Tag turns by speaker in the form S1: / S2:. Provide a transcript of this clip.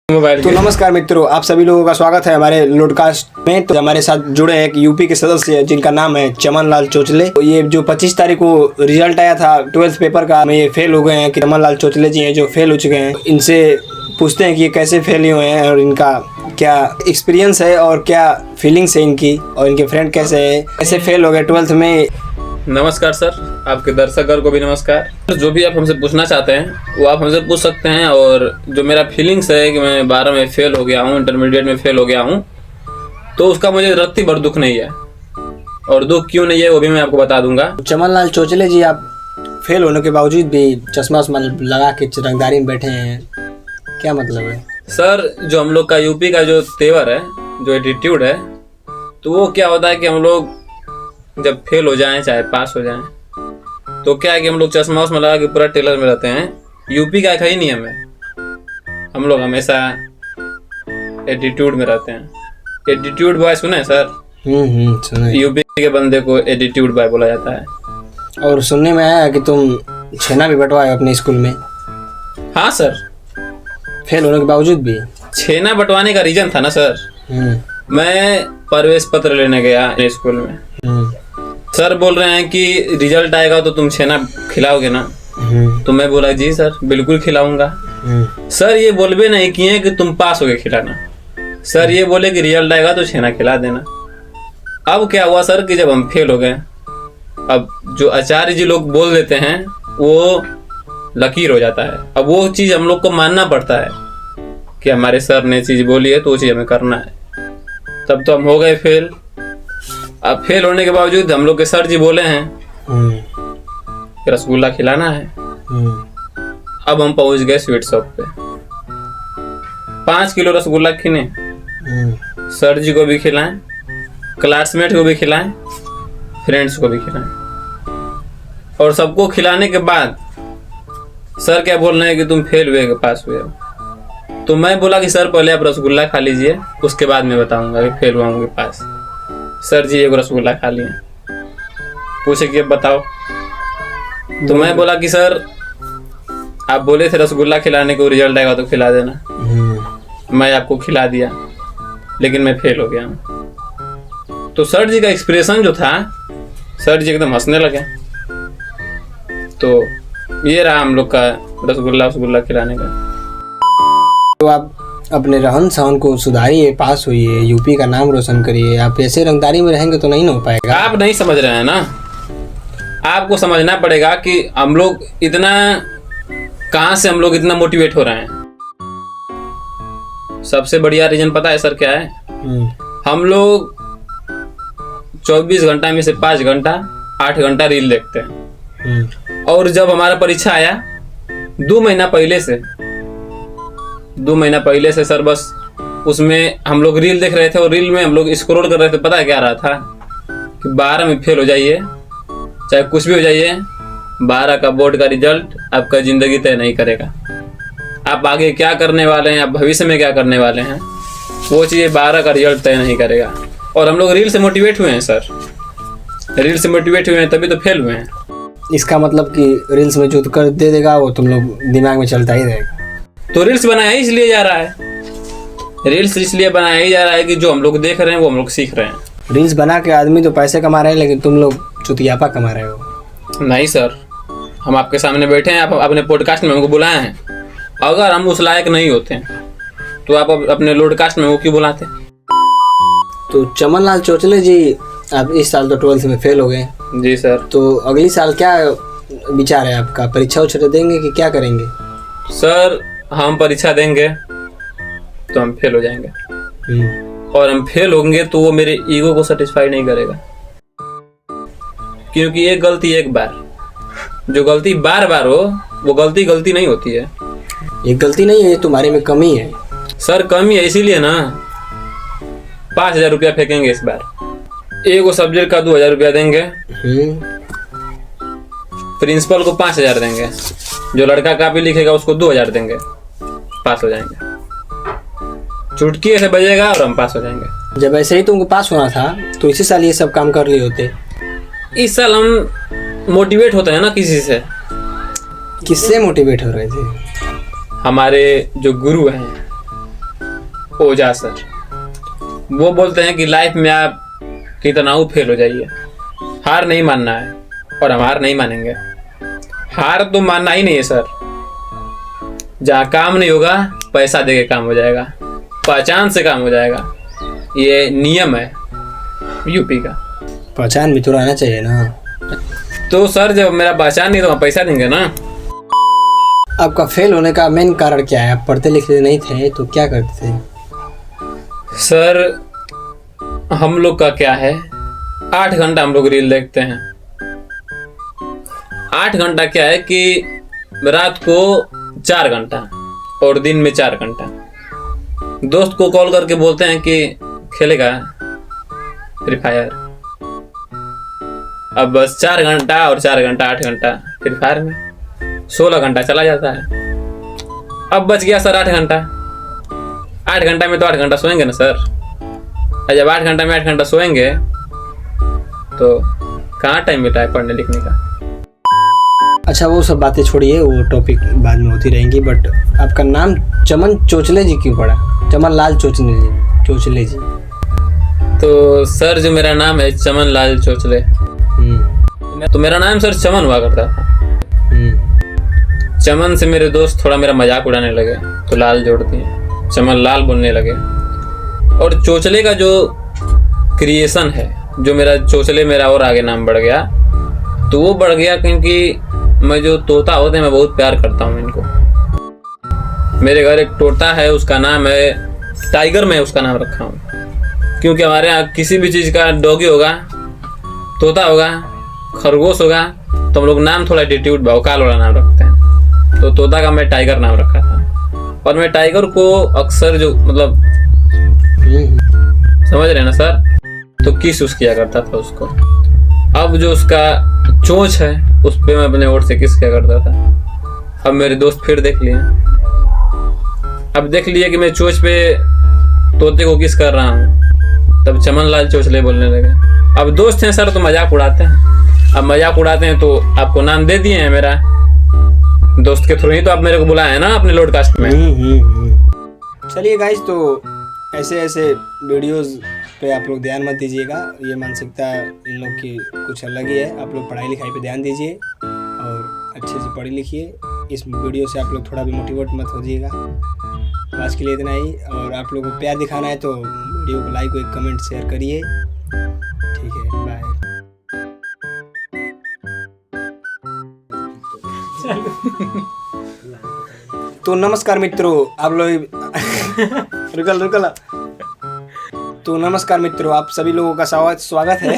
S1: Mobile. तो नमस्कार मित्रों, आप सभी लोगों का स्वागत है हमारे लॉडकास्ट में। तो हमारे साथ जुड़े हैं एक यूपी के सदस्य जिनका नाम है चमन लाल चोचले। तो ये जो 25 तारीख को रिजल्ट आया था 12th पेपर का, में ये फेल हो गए हैं कि चमन लाल चोचले जी हैं जो फेल हो चुके हैं। इनसे पूछते हैं कि ये कैसे फेल हुए हैं और इनका क्या एक्सपीरियंस है और क्या फीलिंग्स है इनकी, और इनके फ्रेंड कैसे है, कैसे फेल हो गए 12th में।
S2: नमस्कार सर, आपके दर्शकों को भी नमस्कार। जो भी आप हमसे पूछना चाहते हैं वो आप हमसे पूछ सकते हैं। और जो मेरा फीलिंग्स है कि मैं 12 में फेल हो गया हूँ, इंटरमीडिएट में फेल हो गया हूँ, तो उसका मुझे रत्ती भर दुख नहीं है। और दुख क्यों नहीं है वो भी मैं आपको बता दूंगा।
S1: चमन लाल चोचले जी, आप फेल होने के बावजूद भी चश्मा वश्मा लगा के रंगदारी में बैठे हैं, क्या मतलब है?
S2: सर, जो हम लोग का यूपी का जो तेवर है, जो एटीट्यूड है, तो वो क्या होता है कि हम लोग जब फेल हो जाएं चाहे पास हो जाएं, तो क्या है कि हम लोग चश्मा वश्मा लगा के पूरा टेलर में रहते हैं। यूपी का एक ही नियम है, हम लोग हमेशा एटीट्यूड में रहते हैं। एटीट्यूड बॉय सुने सर?
S1: सुने।
S2: यूपी के बंदे को एटीट्यूड बॉय बोला जाता है।
S1: और सुनने में आया कि तुम छेना भी बंटवाए अपने स्कूल में।
S2: हाँ सर,
S1: फेल होने के बावजूद भी।
S2: छेना बंटवाने का रीजन था ना सर, मैं प्रवेश पत्र लेने गया स्कूल में। सर बोल रहे हैं कि रिजल्ट आएगा तो तुम छेना खिलाओगे ना? तो मैं बोला जी सर, बिल्कुल खिलाऊंगा। सर ये बोलबे नहीं किए कि तुम पास हो गए खिलाना, सर ये बोले कि रिजल्ट आएगा तो छेना खिला देना। अब क्या हुआ सर कि जब हम फेल हो गए, अब जो आचार्य जी लोग बोल देते हैं वो लकीर हो जाता है। अब वो चीज हम लोग को मानना पड़ता है कि हमारे सर ने चीज बोली है तो वो चीज हमें करना है। तब तो हम हो गए फेल। अब फेल होने के बावजूद हम लोग के सर जी बोले हैं कि रसगुल्ला खिलाना है। अब हम पहुंच गए स्वीट शॉप पे, 5 किलो रसगुल्ला खिने, सर जी को भी खिलाएं, क्लासमेट को भी खिलाएं, फ्रेंड्स को भी खिलाएं। और सबको खिलाने के बाद सर क्या बोल रहे हैं कि तुम फेल हुए कि पास हुए? तो मैं बोला कि सर पहले आप रसगुल्ला खा लीजिए, उसके बाद मैं बताऊंगा कि फेल हुआ हूँ कि पास। सर जी एक रसगुल्ला खा लिए, पूछे कि अब बताओ। तो मैं बोला कि सर आप बोले थे रसगुल्ला खिलाने को, रिजल्ट आएगा तो खिला देना। मैं आपको खिला दिया, लेकिन मैं फेल हो गया हूँ। तो सर जी का एक्सप्रेशन जो था, सर जी एकदम हंसने लगे। तो ये रहा हम लोग का रसगुल्ला खिलाने का।
S1: तो आप अपने रहन सहन को सुधारिए, पास होइए, यूपी का नाम रोशन करिए। आप ऐसे रंगदारी में रहेंगे तो नहीं हो पाएगा।
S2: आप नहीं समझ रहे हैं ना, आपको समझना पड़ेगा कि हम लोग इतना कहां से हम लोग इतना मोटिवेट हो रहे हैं। सबसे बढ़िया रीजन पता है सर क्या है? हम लोग 24 घंटा में से 5 घंटा 8 घंटा रील देखते हैं। और जब हमारा परीक्षा आया 2 महीना पहले से सर, बस उसमें हम लोग रील देख रहे थे और रील में हम लोग स्क्रॉल कर रहे थे। पता है क्या रहा था कि 12 में फेल हो जाइए, चाहे कुछ भी हो जाइए, 12 का बोर्ड का रिजल्ट आपका जिंदगी तय नहीं करेगा। आप आगे क्या करने वाले हैं, आप भविष्य में क्या करने वाले हैं, वो चीज़ 12 का रिजल्ट तय नहीं करेगा। और हम लोग रील से मोटिवेट हुए हैं सर, रील से मोटिवेट हुए हैं तभी तो फेल हुए हैं।
S1: इसका मतलब कि रील्स में जो कर दे देगा वो तुम लोग दिमाग में चलता ही रहेगा।
S2: तो रील्स बनाया ही इसलिए जा रहा है, रील्स इसलिए बनाया ही जा रहा है कि जो हम लोग देख रहे हैं वो हम लोग सीख रहे हैं।
S1: रील्स बना के आदमी तो पैसे कमा रहे हैं, लेकिन तुम लोग चुतियापा कमा रहे हो।
S2: नहीं सर, हम आपके सामने बैठे हैं, आप अपने पॉडकास्ट में हमको बुलाए हैं। अगर हम उस लायक नहीं होते हैं तो आप अपने लॉडकास्ट में वो क्यों बुलाते?
S1: तो चमन लाल चोचले जी, आप इस साल तो 12th में फेल हो गए।
S2: जी सर।
S1: तो अगली साल क्या विचार है आपका? परीक्षा उछा देंगे कि क्या करेंगे?
S2: सर हम परीक्षा देंगे तो हम फेल हो जाएंगे, और हम फेल होंगे तो वो मेरे ईगो को सेटिस्फाई नहीं करेगा। क्योंकि एक गलती एक बार, जो गलती बार बार हो वो गलती नहीं होती है।
S1: ये गलती नहीं है, ये तुम्हारे में कमी है।
S2: सर कमी है इसीलिए ना 5,000 रुपया फेंकेंगे इस बार। एक सब्जेक्ट का 2,000 रुपया देंगे, प्रिंसिपल को 5,000 देंगे, जो लड़का कापी लिखेगा उसको 2,000 देंगे, पास हो जाएंगे। चुटकी से बजेगा और हम पास हो जाएंगे।
S1: जब ऐसे ही तुमको पास होना था तो इसी साल ये सब काम कर लिए होते।
S2: इस साल हम मोटिवेट होते हैं ना किसी से।
S1: किससे मोटिवेट हो रहे थे?
S2: हमारे जो गुरु हैं ओझा सर। वो बोलते हैं कि लाइफ में आप कितना फेल हो जाइए, हार नहीं मानना है, और हम हार नहीं मानेंगे। हार तो मानना ही नहीं है सर। जहाँ काम नहीं होगा पैसा देके काम हो जाएगा, पहचान से काम हो जाएगा, ये नियम है यूपी का।
S1: पहचान भी तो रहना चाहिए ना।
S2: तो सर जब मेरा पहचान नहीं तो हम पैसा देंगे ना।
S1: आपका फेल होने का मेन कारण क्या है? आप पढ़ते लिखते नहीं थे तो क्या करते थे?
S2: सर हम लोग का क्या है, 8 घंटा हम लोग रील देखते हैं। 8 घंटा क्या है कि रात को 4 घंटा और दिन में 4 घंटा। दोस्त को कॉल करके बोलते हैं कि खेलेगा फ्री फायर। अब बस 4 घंटा और 4 घंटा 8 घंटा फ्री फायर में 16 घंटा चला जाता है। अब बच गया सर 8 घंटा। 8 घंटा में तो 8 घंटा सोएंगे ना सर। और जब 8 घंटा में 8 घंटा सोएंगे तो कहाँ टाइम मिलता है पढ़ने लिखने का।
S1: अच्छा वो सब बातें छोड़िए, वो टॉपिक बाद में होती रहेंगी। बट आपका नाम चमन चोचले जी क्यों पड़ा? चमन लाल चोचले जी।
S2: तो सर जो मेरा नाम है चमन लाल चोचले, तो मेरा नाम सर चमन हुआ करता था। चमन से मेरे दोस्त थोड़ा मेरा मजाक उड़ाने लगे तो लाल जोड़ दिए, चमन लाल बोलने लगे। और चोचले का जो क्रिएशन है, जो मेरा चोचले मेरा और आगे नाम बढ़ गया, तो वो बढ़ गया क्योंकि मैं जो तोता होते हैं मैं बहुत प्यार करता हूँ इनको। मेरे घर एक तोता है, उसका नाम है टाइगर। मैं उसका नाम रखा हूँ क्योंकि हमारे यहाँ किसी भी चीज़ का डॉगी होगा, तोता होगा, खरगोश होगा, तो हम लोग नाम थोड़ा एटीट्यूड भौकाल वाला नाम रखते हैं। तो तोता का मैं टाइगर नाम रखा था। और मैं टाइगर को अक्सर जो मतलब समझ रहे ना सर, तो किस किया करता था उसको। अब जो उसका चोंच है उस पे मैं अपने ओर से किस किया करता था। अब मेरे दोस्त फिर देख लिए, अब देख लिए कि मैं चोंच पे तोते को किस कर रहा हूँ, तब चमन लाल चोचले बोलने लगे। अब दोस्त हैं सर तो मजाक उड़ाते हैं। अब मजाक उड़ाते हैं तो आपको नाम दे दिए हैं मेरा, दोस्त के थ्रू ही तो आप मेरे को बुलाए हैं ना अपने लॉडकास्ट में।
S1: चलिए गाइस, तो ऐसे ऐसे वीडियोस पे आप लोग ध्यान मत दीजिएगा। ये मानसिकता इन लोग की कुछ अलग ही है। आप लोग पढ़ाई लिखाई पे ध्यान दीजिए और अच्छे से पढ़ी लिखिए। इस वीडियो से आप लोग थोड़ा भी मोटिवेट मत हो जाइएगा। आज के लिए इतना ही। और आप लोगों को प्यार दिखाना है तो वीडियो को लाइक और एक कमेंट शेयर करिए। ठीक है, बाय। तो नमस्कार मित्रों, आप लोग रुकल। तो नमस्कार मित्रों, आप सभी लोगों का स्वागत है